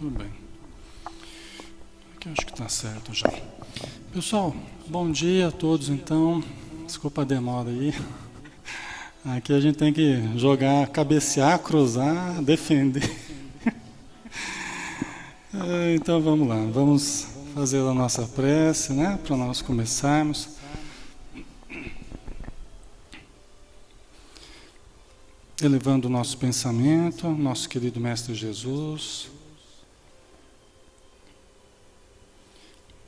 Tudo bem. Aqui eu acho que está certo já. Pessoal, bom dia a todos então. Desculpa a demora aí. Aqui a gente tem que jogar, cabecear, cruzar, defender. Então vamos lá, vamos fazer a nossa prece, né? Para nós começarmos. Elevando o nosso pensamento, nosso querido Mestre Jesus,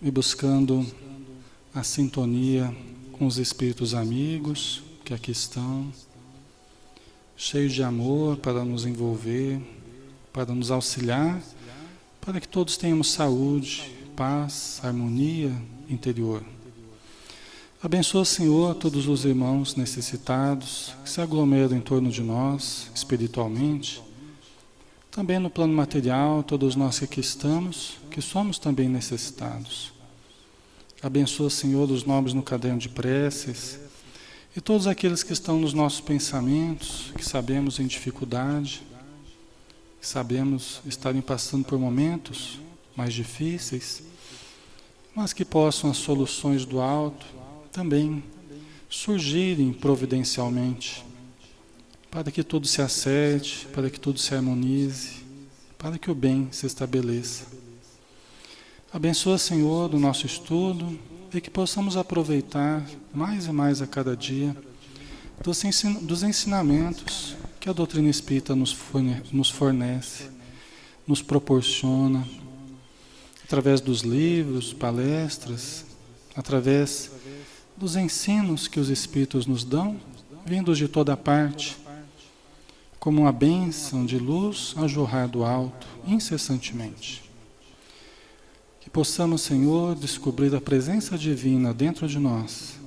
e buscando a sintonia com os espíritos amigos que aqui estão, cheios de amor para nos envolver, para nos auxiliar, para que todos tenhamos saúde, paz, harmonia interior. Abençoa, Senhor, todos os irmãos necessitados que se aglomeram em torno de nós, espiritualmente. Também no plano material, todos nós que aqui estamos, que somos também necessitados. Abençoa, Senhor, os nomes no caderno de preces e todos aqueles que estão nos nossos pensamentos, que sabemos em dificuldade, que sabemos estarem passando por momentos mais difíceis, mas que possam as soluções do alto também surgirem providencialmente, para que tudo se acerte, para que tudo se harmonize, para que o bem se estabeleça. Abençoa, Senhor, o nosso estudo e que possamos aproveitar mais e mais a cada dia dos ensinamentos que a doutrina espírita nos fornece, nos proporciona, através dos livros, palestras, através dos ensinos que os Espíritos nos dão, vindos de toda parte, como uma bênção de luz a jorrar do alto, incessantemente. Que possamos, Senhor, descobrir a presença divina dentro de nós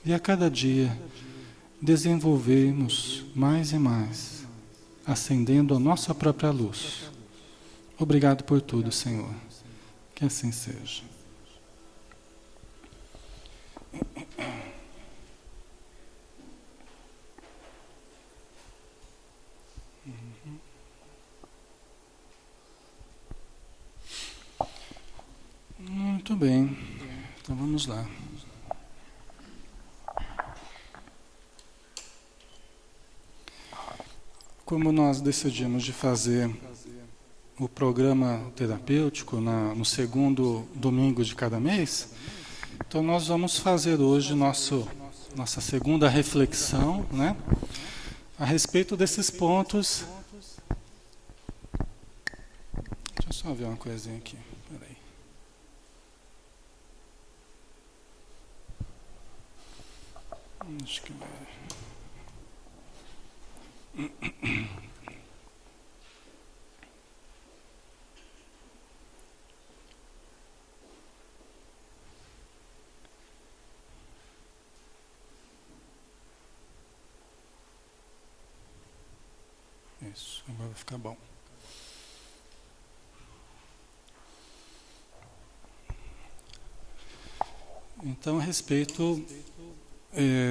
e a cada dia desenvolvermos mais e mais, acendendo a nossa própria luz. Obrigado por tudo, Senhor. Que assim seja. Muito bem, então vamos lá. Como nós decidimos de fazer o programa terapêutico no segundo domingo de cada mês, então nós vamos fazer hoje nossa segunda reflexão, né, a respeito desses pontos. Deixa eu só ver uma coisinha aqui, peraí. Acho que vai. Isso, agora vai ficar bom. Então, a respeito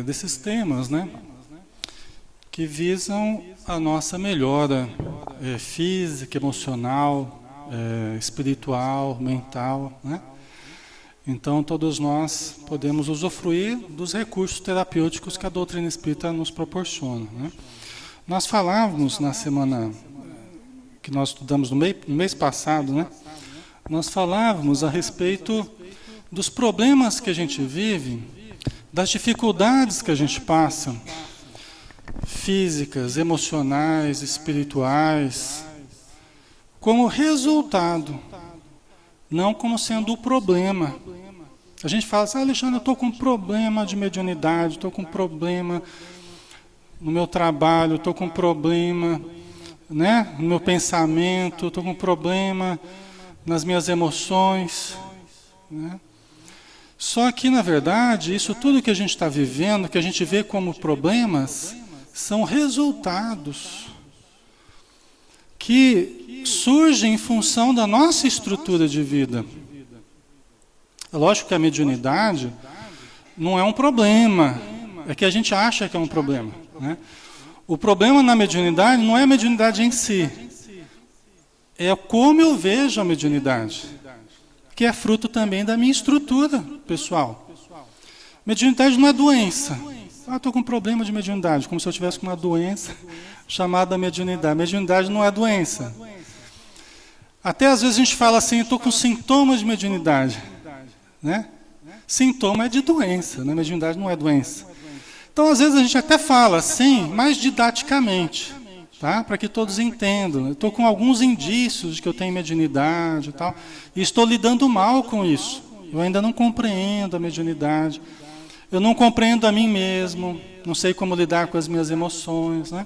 desses temas, né, que visam a nossa melhora física, emocional, espiritual, mental, né? Então, todos nós podemos usufruir dos recursos terapêuticos que a doutrina espírita nos proporciona, né? Nós falávamos na semana que nós estudamos no mês passado, né? Nós falávamos a respeito dos problemas que a gente vive, das dificuldades que a gente passa, físicas, emocionais, espirituais, como resultado, não como sendo o problema. A gente fala assim, Alexandre, eu estou com problema de mediunidade, estou com problema no meu trabalho, estou com problema, né, no meu pensamento, estou com problema nas minhas emoções, né? Só que, na verdade, isso tudo que a gente está vivendo, que a gente vê como problemas, são resultados que surgem em função da nossa estrutura de vida. É lógico que a mediunidade não é um problema, é que a gente acha que é um problema, né? O problema na mediunidade não é a mediunidade em si, é como eu vejo a mediunidade, que é fruto também da minha estrutura pessoal. Mediunidade não é doença. Estou com um problema de mediunidade, como se eu tivesse com uma doença chamada mediunidade. Mediunidade não é doença. Até às vezes a gente fala assim, estou com sintomas de mediunidade. Né? Sintoma é de doença, né? Mediunidade não é doença. Então às vezes a gente até fala assim, mais didaticamente, tá? Para que todos entendam. Eu estou com alguns indícios de que eu tenho mediunidade e tal, e estou lidando mal com isso. Eu ainda não compreendo a mediunidade. Eu não compreendo a mim mesmo, não sei como lidar com as minhas emoções, né?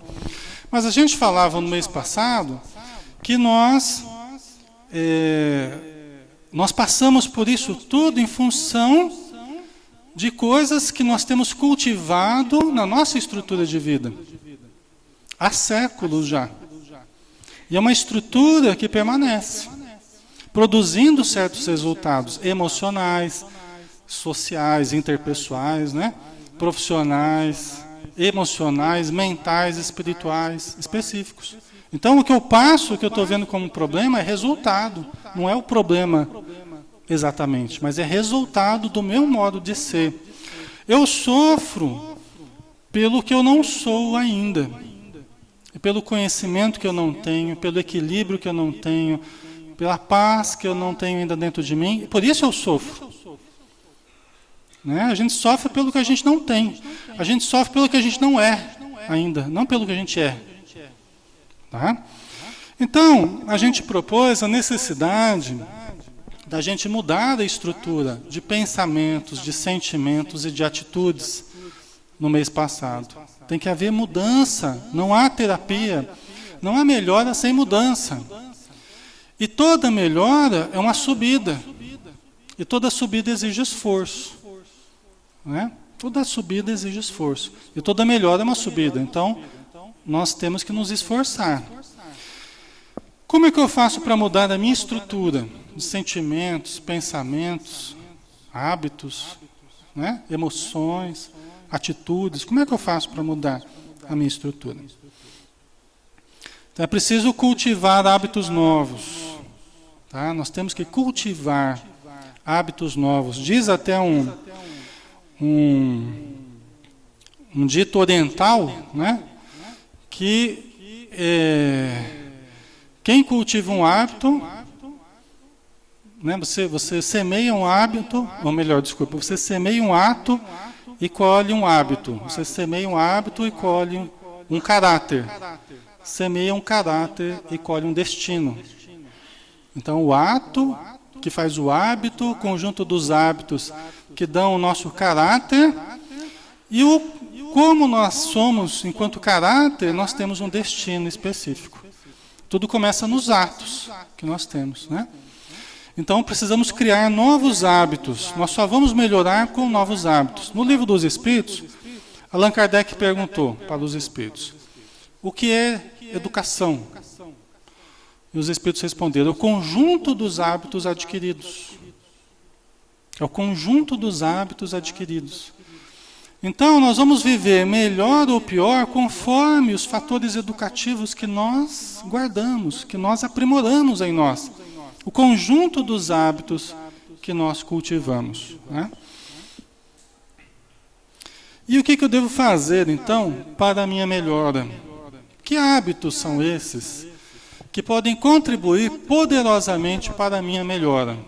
Mas a gente falava no mês passado que nós passamos por isso tudo em função de coisas que nós temos cultivado na nossa estrutura de vida. Há séculos já. E é uma estrutura que permanece, produzindo certos resultados emocionais, sociais, interpessoais, né? Profissionais, emocionais, mentais, espirituais, específicos. Então o que eu passo, o que eu estou vendo como problema é resultado, não é o problema exatamente, mas é resultado do meu modo de ser. Eu sofro pelo que eu não sou ainda, pelo conhecimento que eu não tenho, pelo equilíbrio que eu não tenho, pela paz que eu não tenho ainda dentro de mim, por isso eu sofro. Né? A gente sofre pelo que a gente não tem. A gente sofre pelo que a gente não é ainda, não pelo que a gente é. Tá? Então, a gente propôs a necessidade da gente mudar a estrutura de pensamentos, de sentimentos e de atitudes no mês passado. Tem que haver mudança, não há terapia, não há melhora sem mudança. E toda melhora é uma subida. E toda subida exige esforço. Né? Toda subida exige esforço. E toda melhora é uma subida. Então, nós temos que nos esforçar. Como é que eu faço para mudar a minha estrutura de sentimentos, pensamentos, hábitos, né? Emoções, atitudes? Como é que eu faço para mudar a minha estrutura? Então, é preciso cultivar hábitos novos. Tá? Nós temos que cultivar hábitos novos. Diz até um dito oriental, né? Que quem cultiva um hábito, né? Você semeia um hábito, ou melhor, desculpa, você semeia um ato e colhe um hábito. Você semeia um hábito e colhe um caráter. Semeia um caráter e colhe um destino. Então o ato que faz o hábito, o conjunto dos hábitos que dão o nosso caráter, e como nós somos enquanto caráter, nós temos um destino específico. Tudo começa nos atos que nós temos, né? Então precisamos criar novos hábitos. Nós só vamos melhorar com novos hábitos. No Livro dos Espíritos, Allan Kardec perguntou para os Espíritos: o que é educação? E os Espíritos responderam: o conjunto dos hábitos adquiridos. É o conjunto dos hábitos adquiridos. Então, nós vamos viver melhor ou pior conforme os fatores educativos que nós guardamos, que nós aprimoramos em nós. O conjunto dos hábitos que nós cultivamos. Né? E o que eu devo fazer, então, para a minha melhora? Que hábitos são esses que podem contribuir poderosamente para a minha melhora?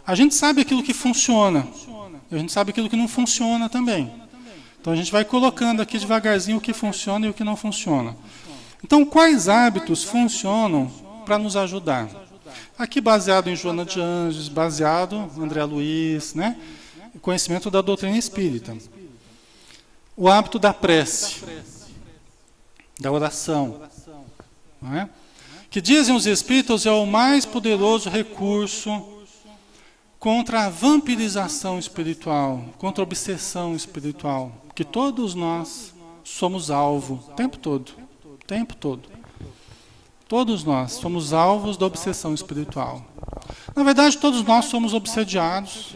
A gente sabe aquilo que funciona, a gente sabe aquilo que não funciona também. Então a gente vai colocando aqui devagarzinho o que funciona e o que não funciona. Então quais hábitos funcionam para nos ajudar? Aqui baseado em Joana de Anjos, baseado em André Luiz, né? Conhecimento da doutrina espírita. O hábito da prece, da oração, não é? Que dizem os Espíritos é o mais poderoso recurso contra a vampirização espiritual, contra a obsessão espiritual, que todos nós somos alvo o tempo todo, o tempo todo. Todos nós somos alvos da obsessão espiritual. Na verdade, todos nós somos obsediados,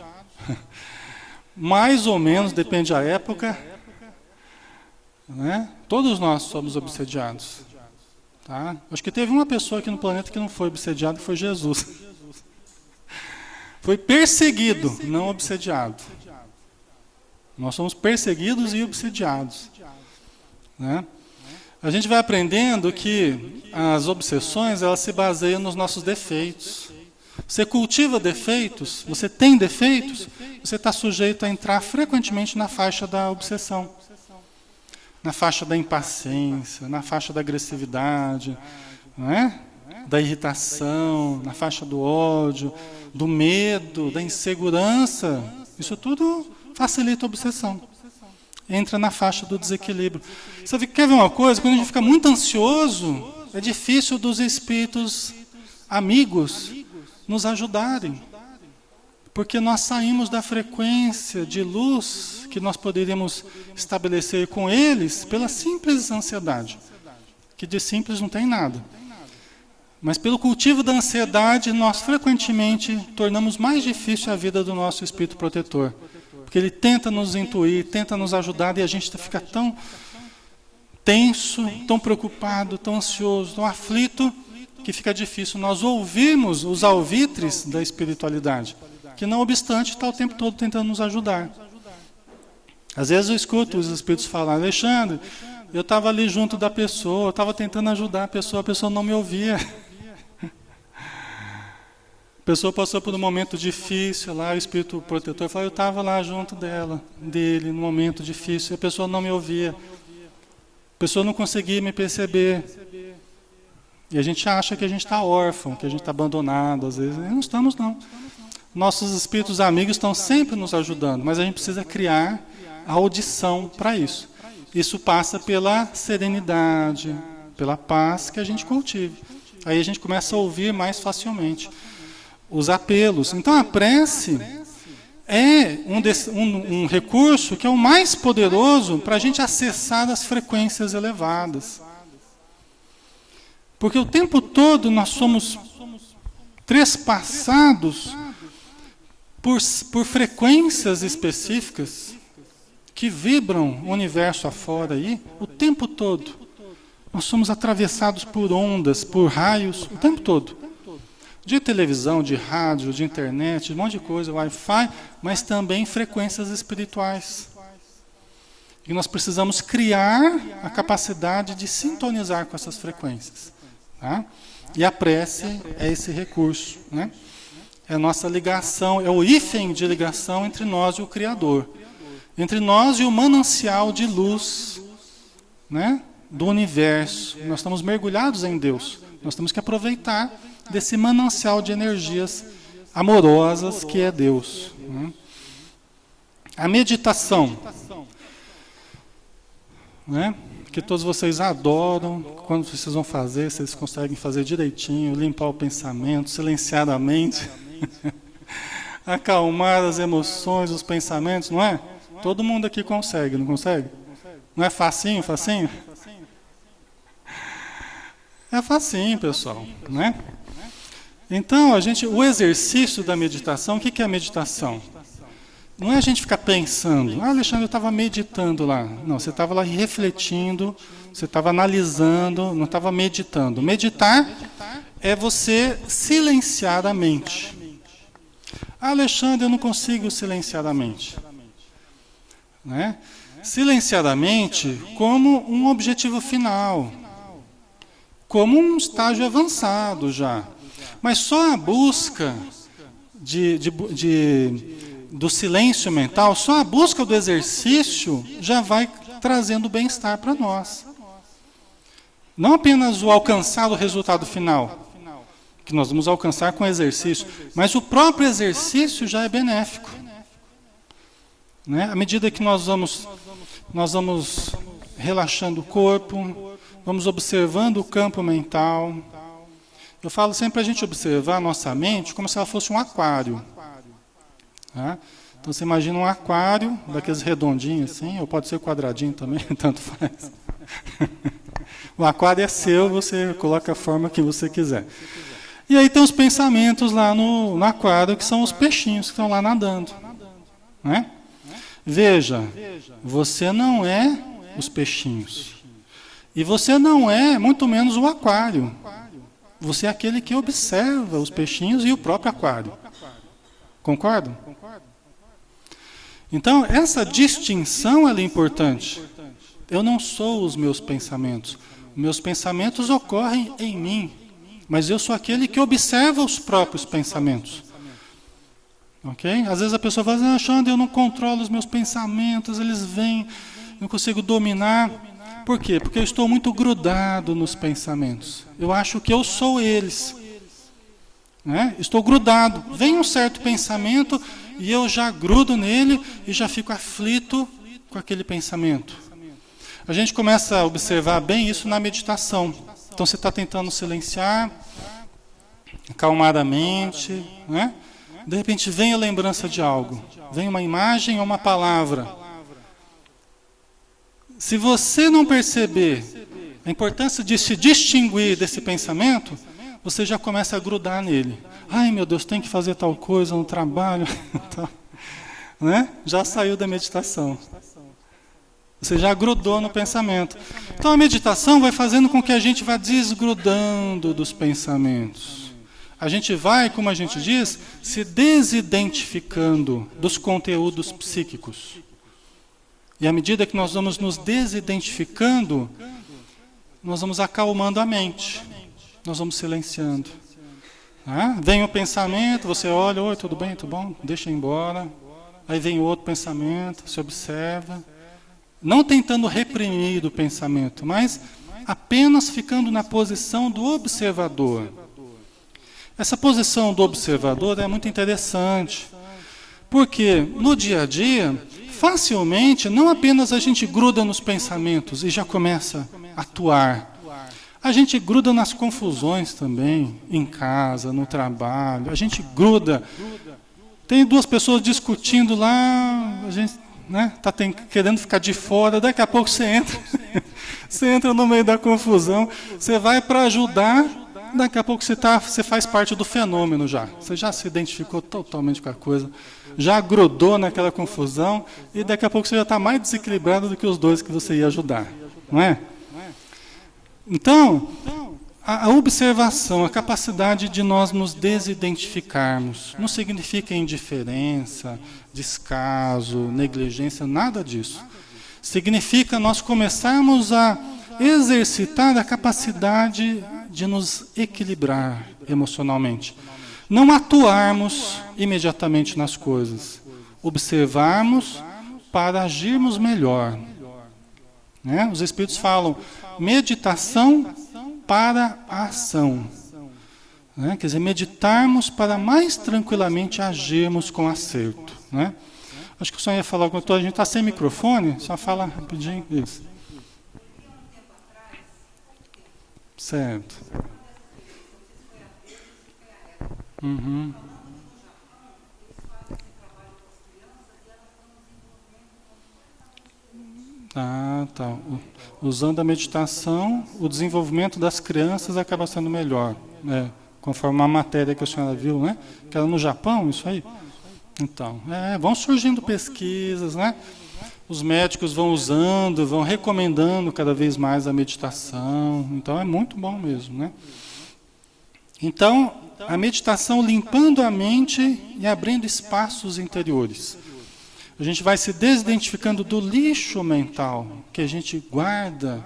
mais ou menos, depende da época, né? Todos nós somos obsediados. Tá? Acho que teve uma pessoa aqui no planeta que não foi obsediado, que foi Jesus. Foi perseguido, não obsediado. Nós somos perseguidos e obsediados. Né? A gente vai aprendendo que as obsessões, elas se baseiam nos nossos defeitos. Você cultiva defeitos, você tem defeitos, você está sujeito a entrar frequentemente na faixa da obsessão. Na faixa da impaciência, na faixa da agressividade, não é? Da irritação, na faixa do ódio, do medo, da insegurança. Isso tudo facilita a obsessão. Entra na faixa do desequilíbrio. Você quer ver uma coisa? Quando a gente fica muito ansioso, é difícil dos espíritos amigos nos ajudarem. Porque nós saímos da frequência de luz que nós poderíamos estabelecer com eles pela simples ansiedade. Que de simples não tem nada. Mas pelo cultivo da ansiedade, nós frequentemente tornamos mais difícil a vida do nosso espírito protetor. Porque ele tenta nos intuir, tenta nos ajudar e a gente fica tão tenso, tão preocupado, tão ansioso, tão aflito, que fica difícil nós ouvirmos os alvitres da espiritualidade, que não obstante está o tempo todo tentando nos ajudar. Às vezes eu escuto os espíritos falar: Alexandre, eu estava ali junto da pessoa, eu estava tentando ajudar a pessoa não me ouvia. A pessoa passou por um momento difícil lá, o espírito protetor falou: eu estava lá junto dele, num momento difícil, e a pessoa não me ouvia. A pessoa não conseguia me perceber. E a gente acha que a gente está órfão, que a gente está abandonado, às vezes. E não estamos, não. Nossos espíritos amigos estão sempre nos ajudando, mas a gente precisa criar a audição para isso. Isso passa pela serenidade, pela paz que a gente cultive. Aí a gente começa a ouvir mais facilmente os apelos. Então a prece é um recurso que é o mais poderoso para a gente acessar as frequências elevadas. Porque o tempo todo nós somos trespassados por frequências específicas que vibram o universo afora aí, o tempo todo. Nós somos atravessados por ondas, por raios, o tempo todo. De televisão, de rádio, de internet, de um monte de coisa, Wi-Fi, mas também frequências espirituais. E nós precisamos criar a capacidade de sintonizar com essas frequências. Tá? E a prece é esse recurso, né? É a nossa ligação, é o hífen de ligação entre nós e o Criador. Entre nós e o manancial de luz, né, do universo. Nós estamos mergulhados em Deus. Nós temos que aproveitar desse manancial de energias amorosas que é Deus. Né? A meditação, né, que todos vocês adoram, quando vocês vão fazer, vocês conseguem fazer direitinho, limpar o pensamento, silenciar a mente, acalmar as emoções, os pensamentos, não é? Todo mundo aqui consegue, não consegue? Não é facinho, facinho? É facinho, pessoal, né? Então, o exercício da meditação, o que é a meditação? Não é a gente ficar pensando: Alexandre, eu estava meditando lá. Não, você estava lá refletindo, você estava analisando, não estava meditando. Meditar é você silenciar a mente. Alexandre, eu não consigo silenciar a mente. Né? Silenciar a mente como um objetivo final, como um estágio avançado já. Mas só a busca do silêncio mental, só a busca do exercício já vai trazendo bem-estar para nós. Não apenas o alcançar o resultado final, que nós vamos alcançar com o exercício, mas o próprio exercício já é benéfico. Né? À medida que nós vamos relaxando o corpo, vamos observando o campo mental. Eu falo sempre para a gente observar a nossa mente como se ela fosse um aquário. Tá? Então você imagina um aquário, daqueles redondinhos assim, ou pode ser quadradinho também, tanto faz. O aquário é seu, você coloca a forma que você quiser. E aí tem os pensamentos lá no aquário, que são os peixinhos que estão lá nadando. Né? Veja, você não é os peixinhos. E você não é, muito menos o aquário. Você é aquele que observa os peixinhos e o próprio aquário. Concordam? Então, essa distinção ela é importante. Eu não sou os meus pensamentos. Meus pensamentos ocorrem em mim. Mas eu sou aquele que observa os próprios pensamentos. Ok? Às vezes a pessoa fala assim, Alexandre, eu não controlo os meus pensamentos, eles vêm, não consigo dominar. Por quê? Porque eu estou muito grudado nos pensamentos. Eu acho que eu sou eles. Né? Estou grudado. Vem um certo pensamento e eu já grudo nele e já fico aflito com aquele pensamento. A gente começa a observar bem isso na meditação. Então você está tentando silenciar, acalmar a mente, né? De repente vem a lembrança de algo, vem uma imagem ou uma palavra. Se você não perceber a importância de se distinguir desse pensamento, você já começa a grudar nele. Ai meu Deus, tem que fazer tal coisa no trabalho. Né? Já saiu da meditação. Você já grudou no pensamento. Então a meditação vai fazendo com que a gente vá desgrudando dos pensamentos. A gente vai, como a gente diz, se desidentificando dos conteúdos psíquicos. E à medida que nós vamos nos desidentificando, nós vamos acalmando a mente. Nós vamos silenciando. Vem o pensamento, você olha, oi, tudo bem, tudo bom? Deixa ir embora. Aí vem outro pensamento, se observa. Não tentando reprimir o pensamento, mas apenas ficando na posição do observador. Essa posição do observador é muito interessante, porque no dia a dia, facilmente, não apenas a gente gruda nos pensamentos e já começa a atuar. A gente gruda nas confusões também, em casa, no trabalho, a gente gruda. Tem duas pessoas discutindo lá, a gente... Tá querendo ficar de fora, daqui a pouco você entra, você entra no meio da confusão, você vai para ajudar, daqui a pouco você faz parte do fenômeno já. Você já se identificou totalmente com a coisa, já grudou naquela confusão e daqui a pouco você já está mais desequilibrado do que os dois que você ia ajudar, não é? Então, a observação, a capacidade de nós nos desidentificarmos, não significa indiferença, descaso, negligência, nada disso. Significa nós começarmos a exercitar a capacidade de nos equilibrar emocionalmente. Não atuarmos imediatamente nas coisas. Observarmos para agirmos melhor. Né? Os Espíritos falam, meditação para a ação. Né? Quer dizer, meditarmos para mais tranquilamente agirmos com acerto. Né? Acho que o senhor ia falar com a gente está sem microfone, só fala rapidinho isso. Certo. Uhum. Tá. Usando a meditação, o desenvolvimento das crianças acaba sendo melhor, né? Conforme a matéria que a senhora viu, né? Que era no Japão, isso aí. Então, vão surgindo pesquisas, né? Os médicos vão usando, vão recomendando cada vez mais a meditação. Então, é muito bom mesmo, né? Então, a meditação limpando a mente e abrindo espaços interiores. A gente vai se desidentificando do lixo mental que a gente guarda,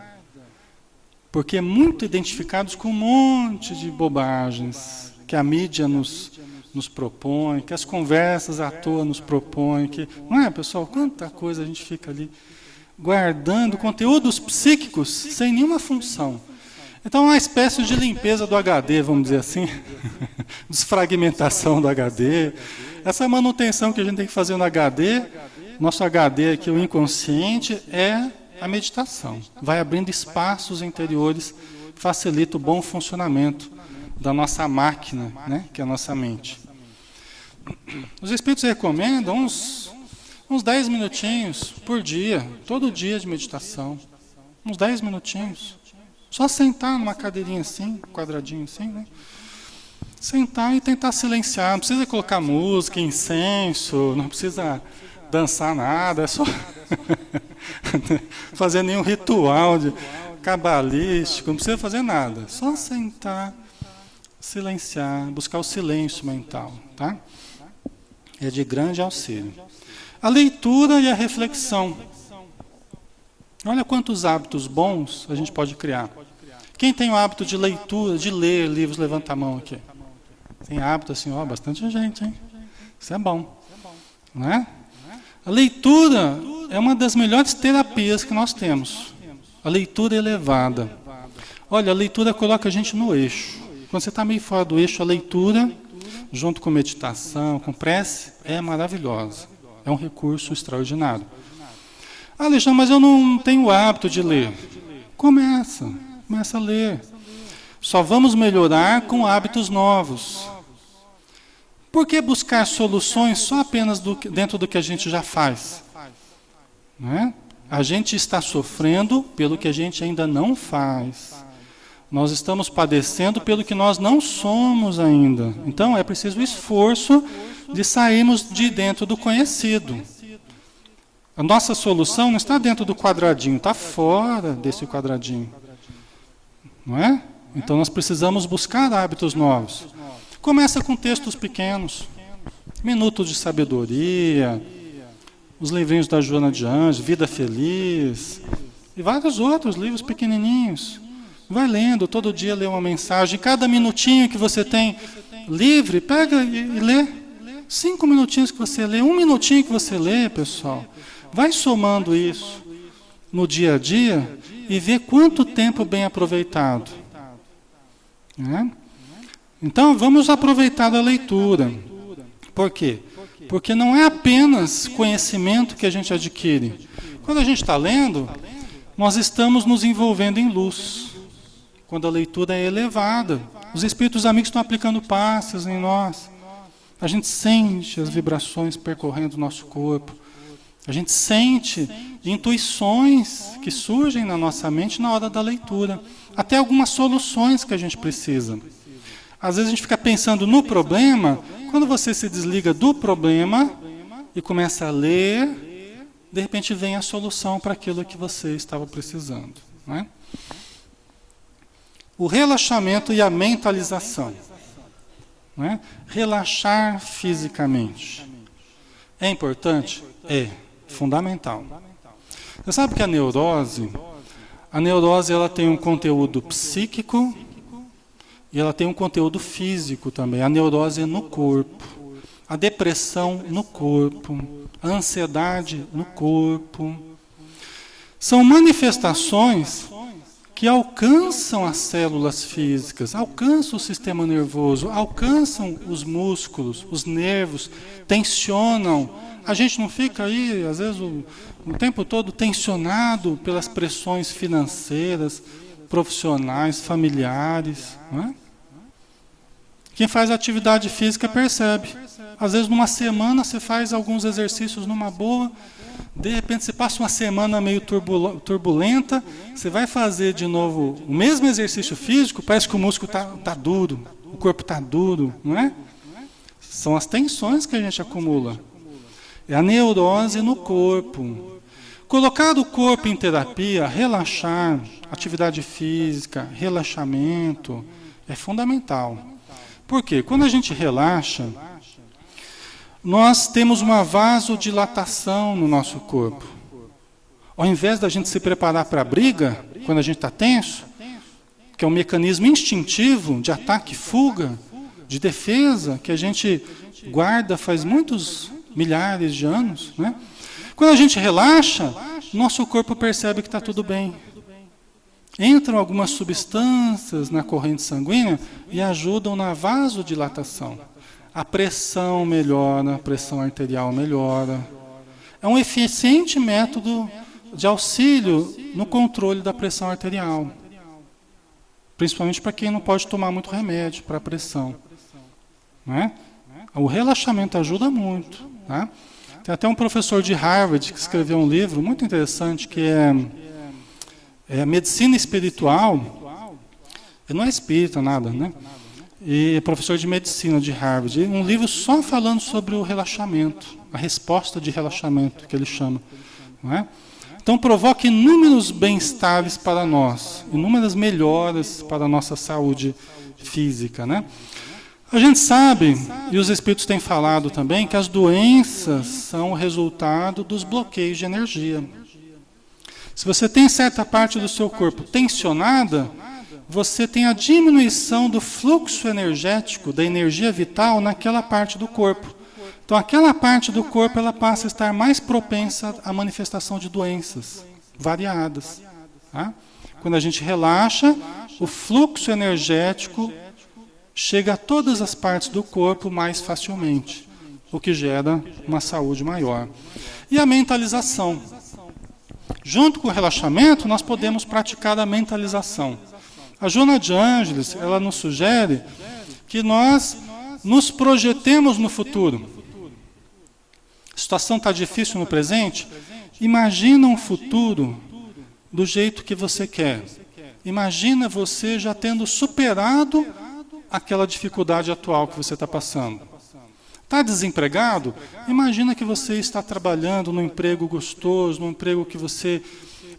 porque é muito identificados com um monte de bobagens que a mídia nos propõe, que as conversas à toa nos propõem, que, não é, pessoal? Quanta coisa a gente fica ali guardando, conteúdos psíquicos sem nenhuma função. Então é uma espécie de limpeza do HD, vamos dizer assim, desfragmentação do HD, essa manutenção que a gente tem que fazer no HD, nosso HD aqui, o inconsciente, é a meditação. Vai abrindo espaços interiores, facilita o bom funcionamento da nossa máquina, né, que é a nossa mente. Os Espíritos recomendam uns 10 minutinhos por dia, todo dia de meditação. Uns 10 minutinhos. Só sentar numa cadeirinha assim, quadradinho assim, né? Sentar e tentar silenciar. Não precisa colocar música, incenso, não precisa dançar nada, é só fazer nenhum ritual cabalístico, não precisa fazer nada. Só sentar, silenciar, buscar o silêncio mental, tá? É de grande auxílio. A leitura e a reflexão. Olha quantos hábitos bons a gente pode criar. Quem tem o hábito de leitura, de ler livros, levanta a mão aqui. Tem hábito assim, ó, bastante gente, hein? Isso é bom, não é? A leitura é uma das melhores terapias que nós temos. A leitura elevada. Olha, a leitura coloca a gente no eixo. Quando você está meio fora do eixo, a leitura, junto com meditação, com prece, é maravilhosa. É um recurso extraordinário. Ah, Alexandre, mas eu não tenho o hábito de ler. Começa a ler. Só vamos melhorar com hábitos novos. Por que buscar soluções só apenas dentro do que a gente já faz? Não é? A gente está sofrendo pelo que a gente ainda não faz. Nós estamos padecendo pelo que nós não somos ainda. Então é preciso o esforço de sairmos de dentro do conhecido. A nossa solução não está dentro do quadradinho, está fora desse quadradinho. Não é? Então nós precisamos buscar hábitos novos. Começa com textos pequenos, Minutos de Sabedoria, os livrinhos da Joana de Anjos, Vida Feliz, e vários outros livros pequenininhos. Vai lendo, todo dia lê uma mensagem. Cada minutinho que você tem livre, pega e lê. 5 minutinhos que você lê, 1 minutinho que você lê, pessoal. Vai somando isso no dia a dia e vê quanto tempo bem aproveitado. Né? Então, vamos aproveitar a leitura. Por quê? Porque não é apenas conhecimento que a gente adquire. Quando a gente está lendo, nós estamos nos envolvendo em luz. Quando a leitura é elevada, os espíritos amigos estão aplicando passes em nós. A gente sente as vibrações percorrendo o nosso corpo. A gente sente intuições que surgem na nossa mente na hora da leitura. Até algumas soluções que a gente precisa. Às vezes a gente fica pensando no problema, quando você se desliga do problema e começa a ler, de repente vem a solução para aquilo que você estava precisando. Né? O relaxamento e a mentalização. Né? Relaxar fisicamente. É importante? É fundamental. Você sabe que a neurose ela tem um conteúdo psíquico e ela tem um conteúdo físico também. A neurose é no corpo, a depressão no corpo, a ansiedade no corpo. São manifestações que alcançam as células físicas, alcançam o sistema nervoso, alcançam os músculos, os nervos, tensionam. A gente não fica aí, às vezes, o tempo todo tensionado pelas pressões financeiras, profissionais, familiares. Não é? Quem faz atividade física percebe. Às vezes, numa semana, você faz alguns exercícios numa boa, de repente, você passa uma semana meio turbulenta, você vai fazer de novo o mesmo exercício físico, parece que o músculo está duro, o corpo está duro, não é? São as tensões que a gente acumula. É a neurose no corpo. Colocar o corpo em terapia, relaxar, atividade física, relaxamento, é fundamental. Por quê? Quando a gente relaxa, nós temos uma vasodilatação no nosso corpo. Ao invés da gente se preparar para a briga, quando a gente está tenso, que é um mecanismo instintivo de ataque e fuga, de defesa, que a gente guarda faz muitos milhares de anos, né? Quando a gente relaxa, nosso corpo percebe que está tudo bem. Entram algumas substâncias na corrente sanguínea e ajudam na vasodilatação. A pressão melhora, a pressão arterial melhora. É um eficiente método de auxílio no controle da pressão arterial. Principalmente para quem não pode tomar muito remédio para a pressão. Né? O relaxamento ajuda muito. Tá? Tem até um professor de Harvard que escreveu um livro muito interessante que é Medicina Espiritual. Ele não é espírita, nada, né? E é professor de medicina de Harvard. Um livro só falando sobre o relaxamento, a resposta de relaxamento que ele chama. Não é? Então provoca inúmeros bem-estares para nós, inúmeras melhoras para a nossa saúde física, né? A gente sabe, e os espíritos têm falado também, que as doenças são o resultado dos bloqueios de energia. Se você tem certa parte do seu corpo tensionada, você tem a diminuição do fluxo energético, da energia vital naquela parte do corpo. Então aquela parte do corpo ela passa a estar mais propensa à manifestação de doenças variadas. Tá? Quando a gente relaxa, o fluxo energético chega a todas as partes do corpo mais facilmente, o que gera uma saúde maior. E a mentalização. Junto com o relaxamento, nós podemos praticar a mentalização. A Joana de Ângeles, ela nos sugere que nós nos projetemos no futuro. A situação está difícil no presente? Imagina um futuro do jeito que você quer. Imagina você já tendo superado aquela dificuldade atual que você está passando. Está desempregado? Imagina que você está trabalhando num emprego gostoso, num emprego que você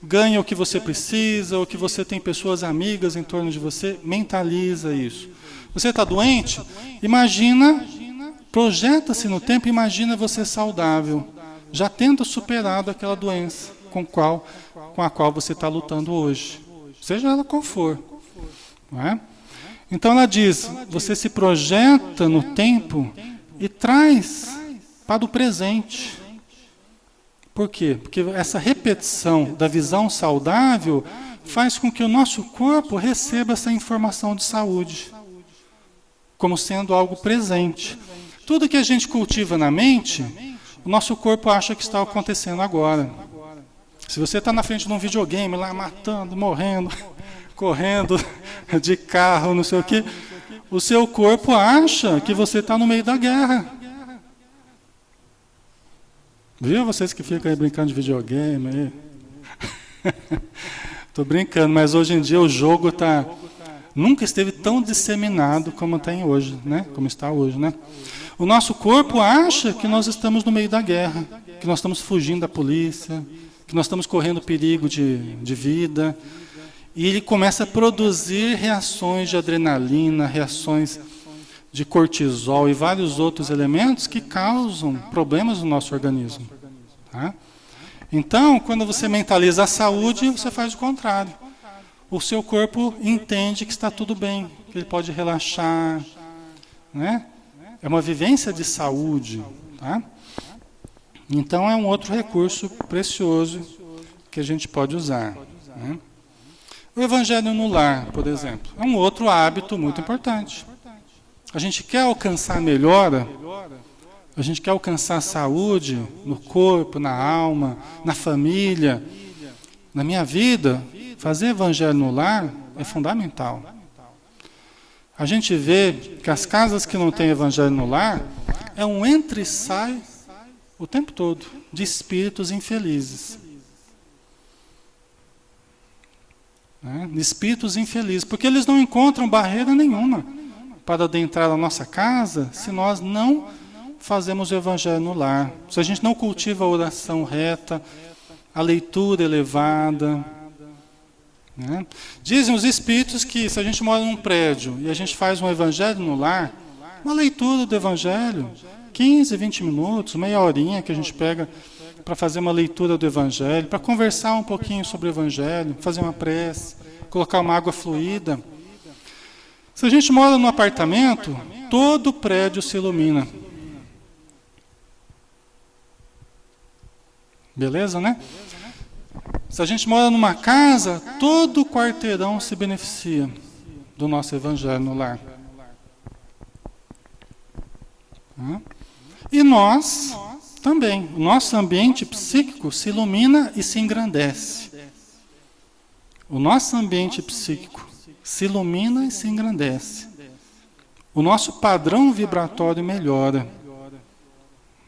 ganha o que você precisa, ou que você tem pessoas amigas em torno de você. Mentaliza isso. Você está doente? Imagina, projeta-se no tempo, imagina você saudável, já tendo superado aquela doença com a qual você está lutando hoje. Seja ela qual for. Não é? Então ela diz, você se projeta no tempo e traz para o presente. Por quê? Porque essa repetição da visão saudável faz com que o nosso corpo receba essa informação de saúde, como sendo algo presente. Tudo que a gente cultiva na mente, o nosso corpo acha que está acontecendo agora. Se você está na frente de um videogame, lá matando, morrendo, correndo de carro, não sei o quê, o seu corpo acha que você está no meio da guerra. Viu vocês que ficam aí brincando de videogame aí? Estou brincando, mas hoje em dia o jogo nunca esteve tão disseminado como tem hoje, né? Como está hoje, né? O nosso corpo acha que nós estamos no meio da guerra, que nós estamos fugindo da polícia, que nós estamos correndo perigo de vida. E ele começa a produzir reações de adrenalina, reações de cortisol e vários outros elementos que causam problemas no nosso organismo. Tá? Então, quando você mentaliza a saúde, você faz o contrário. O seu corpo entende que está tudo bem, que ele pode relaxar. Né? É uma vivência de saúde. Tá? Então, é um outro recurso precioso que a gente pode usar. Né? O Evangelho no lar, por exemplo, é um outro hábito muito importante. A gente quer alcançar melhora, a gente quer alcançar saúde no corpo, na alma, na família, na minha vida. Fazer Evangelho no lar é fundamental. A gente vê que as casas que não têm Evangelho no lar é um entra e sai o tempo todo de espíritos infelizes. Espíritos infelizes, porque eles não encontram barreira nenhuma para adentrar a nossa casa se nós não fazemos o Evangelho no lar. Se a gente não cultiva a oração reta, a leitura elevada. Né? Dizem os espíritos que se a gente mora num prédio e a gente faz um Evangelho no lar, uma leitura do Evangelho, 15, 20 minutos, meia horinha que a gente pega para fazer uma leitura do Evangelho, para conversar um pouquinho sobre o Evangelho, fazer uma prece, colocar uma água fluida. Se a gente mora num apartamento, todo o prédio se ilumina. Beleza, né? Se a gente mora numa casa, todo o quarteirão se beneficia do nosso Evangelho no lar. E nós também, o nosso ambiente psíquico se ilumina e se engrandece. O nosso ambiente psíquico se ilumina e se engrandece. O nosso padrão vibratório melhora.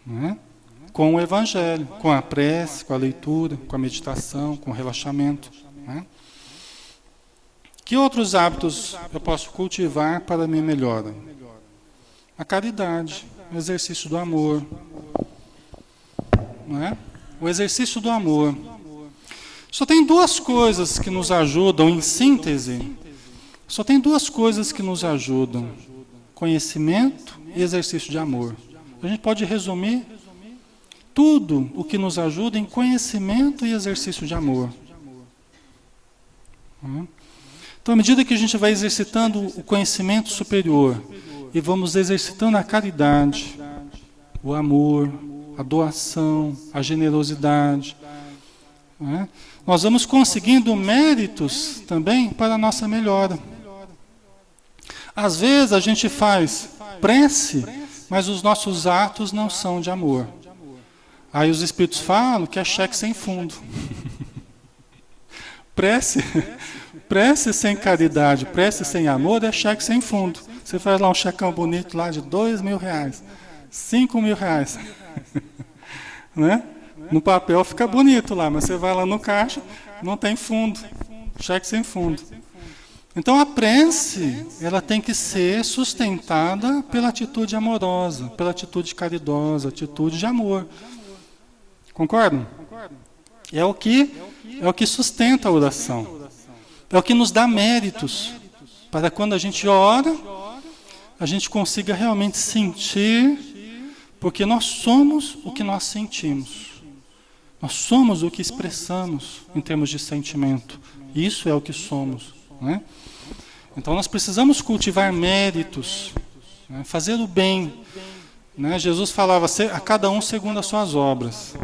Né? Com o Evangelho, com a prece, com a leitura, com a meditação, com o relaxamento. Né? Que outros hábitos eu posso cultivar para a minha melhora? A caridade, o exercício do amor. Não é? O exercício do amor. Só tem duas coisas que nos ajudam, em síntese, só tem duas coisas que nos ajudam: conhecimento e exercício de amor. A gente pode resumir tudo o que nos ajuda em conhecimento e exercício de amor. Então, à medida que a gente vai exercitando o conhecimento superior e vamos exercitando a caridade, o amor, a doação, a generosidade, nós vamos conseguindo méritos também para a nossa melhora. Às vezes a gente faz prece, mas os nossos atos não são de amor. Aí os espíritos falam que é cheque sem fundo. Prece sem caridade, prece sem amor é cheque sem fundo. Você faz lá um checão bonito lá de R$2.000, R$5.000. Né? No papel fica bonito lá, mas você vai lá no caixa, não tem fundo. Cheque sem fundo. Então a prece, ela tem que ser sustentada pela atitude amorosa, pela atitude caridosa, atitude de amor. Concordam? É o que sustenta a oração. É o que nos dá méritos para quando a gente ora, a gente consiga realmente sentir, porque nós somos o que nós sentimos. Nós somos o que expressamos em termos de sentimento. Isso é o que somos, né? Então nós precisamos cultivar méritos, né? Fazer o bem, né? Jesus falava a cada um segundo as suas obras,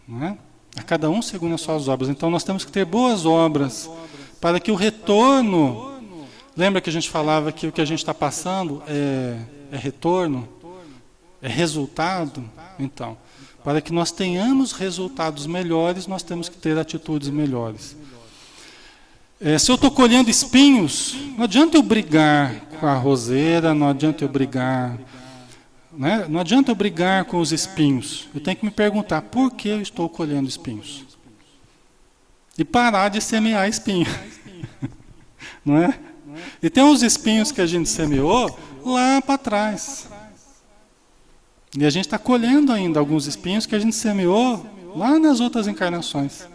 né? A cada um segundo as suas obras. Então nós temos que ter boas obras para que o retorno... Lembra que a gente falava que o que a gente está passando é retorno? É resultado? Então, para que nós tenhamos resultados melhores, nós temos que ter atitudes melhores. Se eu estou colhendo espinhos, não adianta eu brigar com a roseira, não adianta eu brigar... Né? Não adianta eu brigar com os espinhos. Eu tenho que me perguntar por que eu estou colhendo espinhos. E parar de semear espinho. Não é? E tem uns espinhos que a gente semeou lá para trás. E a gente está colhendo ainda alguns espinhos que a gente semeou lá nas outras encarnações.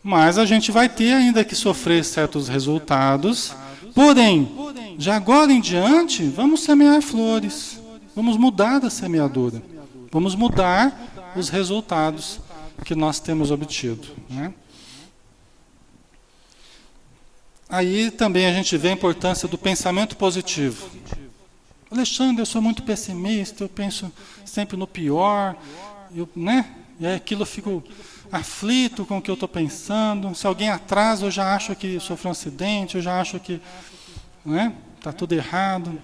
Mas a gente vai ter ainda que sofrer certos resultados. Porém, de agora em diante, vamos semear flores. Vamos mudar a semeadura. Vamos mudar os resultados que nós temos obtido, né? Aí também a gente vê a importância do pensamento positivo. Alexandre, eu sou muito pessimista, eu penso sempre no pior, né? E aí aquilo eu fico aflito com o que eu estou pensando. Se alguém atrasa, eu já acho que sofreu um acidente, eu já acho que, né, está tudo errado.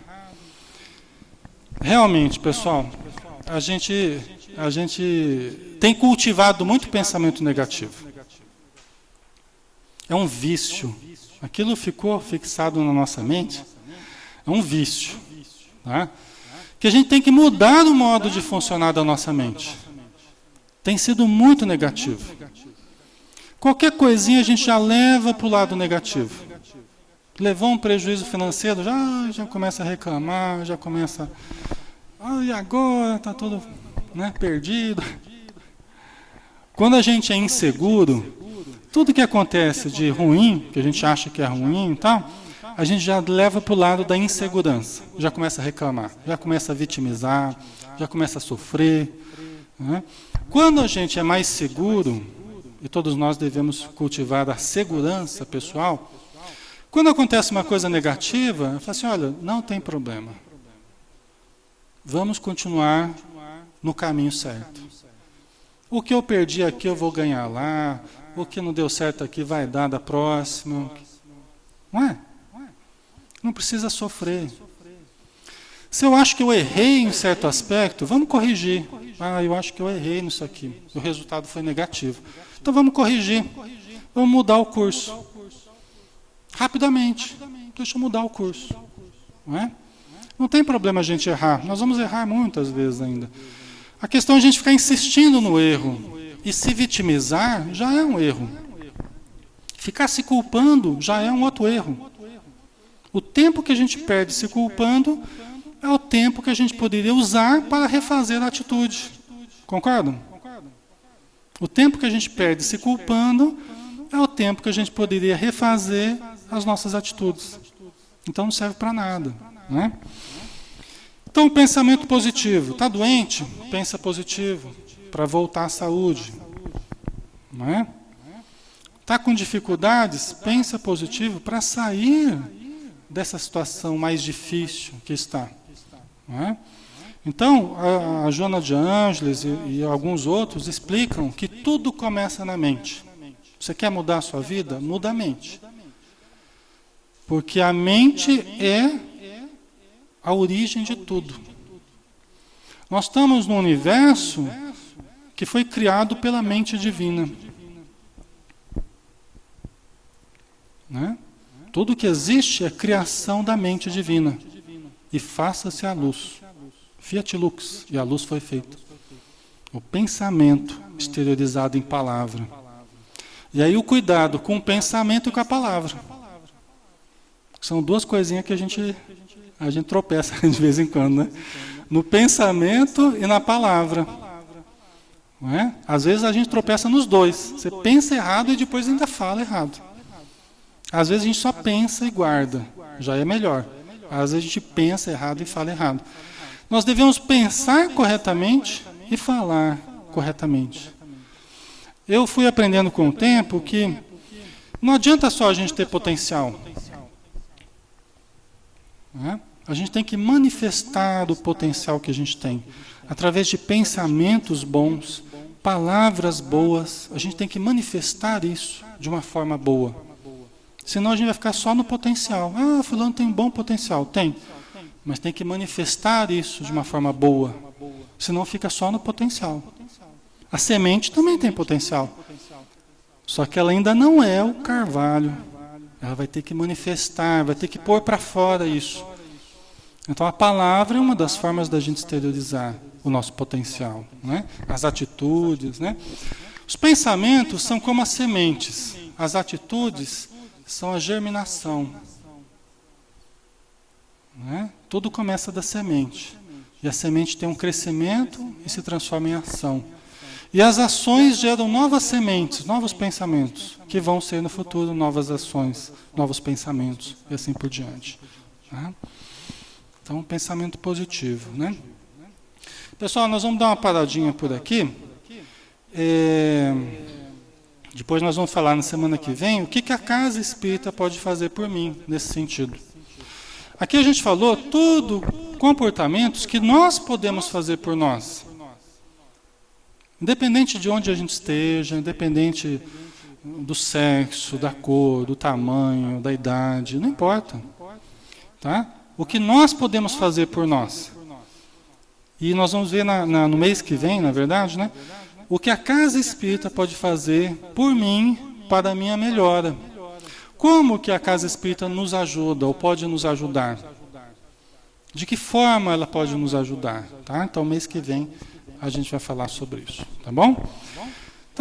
Realmente, pessoal, a gente tem cultivado muito pensamento negativo. É um vício. Aquilo ficou fixado na nossa mente. É um vício. Tá? Que a gente tem que mudar o modo de funcionar da nossa mente. Tem sido muito negativo. Qualquer coisinha a gente já leva para o lado negativo. Levou um prejuízo financeiro, já começa a reclamar, já começa... e agora está tudo, né, perdido. Quando a gente é inseguro, tudo que acontece de ruim, que a gente acha que é ruim e tal, a gente já leva para o lado da insegurança. Já começa a reclamar, já começa a vitimizar, já começa a sofrer, né? Quando a gente é mais seguro, e todos nós devemos cultivar a segurança pessoal, quando acontece uma coisa negativa, eu falo assim, olha, não tem problema. Vamos continuar no caminho certo. O que eu perdi aqui eu vou ganhar lá, o que não deu certo aqui vai dar da próxima. Não é? Não precisa sofrer. Se eu acho que eu errei em certo aspecto, vamos corrigir. Eu acho que eu errei nisso aqui. O resultado foi negativo. Então vamos corrigir. Vamos mudar o curso. Rapidamente. Deixa eu mudar o curso. Não é? Não tem problema a gente errar. Nós vamos errar muitas vezes ainda. A questão é a gente ficar insistindo no erro. E se vitimizar já é um erro. Ficar se culpando já é um outro erro. O tempo que a gente perde se culpando é o tempo que a gente poderia usar para refazer a atitude. Concordam? O tempo que a gente perde se culpando é o tempo que a gente poderia refazer as nossas atitudes. Então não serve para nada, né? Então, pensamento positivo. Está doente? Pensa positivo, para voltar à saúde. Não é? Está com dificuldades? Pensa positivo para sair dessa situação mais difícil que está. Não é? Então, a Joana de Ângeles e alguns outros explicam que tudo começa na mente. Você quer mudar a sua vida? Muda a mente. Porque a mente é a origem de tudo. Nós estamos num universo que foi criado pela mente divina. Né? Tudo que existe é criação da mente divina. E faça-se a luz. Fiat lux. E a luz foi feita. O pensamento exteriorizado em palavra. E aí o cuidado com o pensamento e com a palavra. São duas coisinhas que a gente tropeça de vez em quando, né? No pensamento e na palavra. Não é? Às vezes a gente tropeça nos dois. Você pensa errado e depois ainda fala errado. Às vezes a gente só pensa e guarda. Já é melhor. Às vezes a gente pensa errado e fala errado. Nós devemos pensar corretamente e falar corretamente. Eu fui aprendendo com o tempo que não adianta só a gente ter potencial. Né? A gente tem que manifestar o potencial que a gente tem. Através de pensamentos bons, palavras boas, a gente tem que manifestar isso de uma forma boa. Senão a gente vai ficar só no potencial. Ah, fulano tem um bom potencial. Tem. Mas tem que manifestar isso de uma forma boa. Senão fica só no potencial. A semente também tem potencial. Só que ela ainda não é o carvalho. Ela vai ter que manifestar, vai ter que pôr para fora isso. Então a palavra é uma das formas da gente exteriorizar o nosso potencial, né? As atitudes, né? Os pensamentos são como as sementes. As atitudes são a germinação. Né? Tudo começa da semente. E a semente tem um crescimento e se transforma em ação. E as ações geram novas sementes, novos pensamentos, que vão ser no futuro novas ações, novos pensamentos e assim por diante. Tá? Então, pensamento positivo. Né? Pessoal, nós vamos dar uma paradinha por aqui. Depois nós vamos falar na semana que vem o que a casa espírita pode fazer por mim nesse sentido. Aqui a gente falou tudo comportamentos que nós podemos fazer por nós. Independente de onde a gente esteja, independente do sexo, da cor, do tamanho, da idade, não importa. Tá? O que nós podemos fazer por nós. E nós vamos ver no mês que vem, na verdade, né? O que a casa espírita pode fazer por mim, para a minha melhora. Como que a casa espírita nos ajuda, ou pode nos ajudar? De que forma ela pode nos ajudar? Tá? Então, mês que vem, a gente vai falar sobre isso. Tá bom?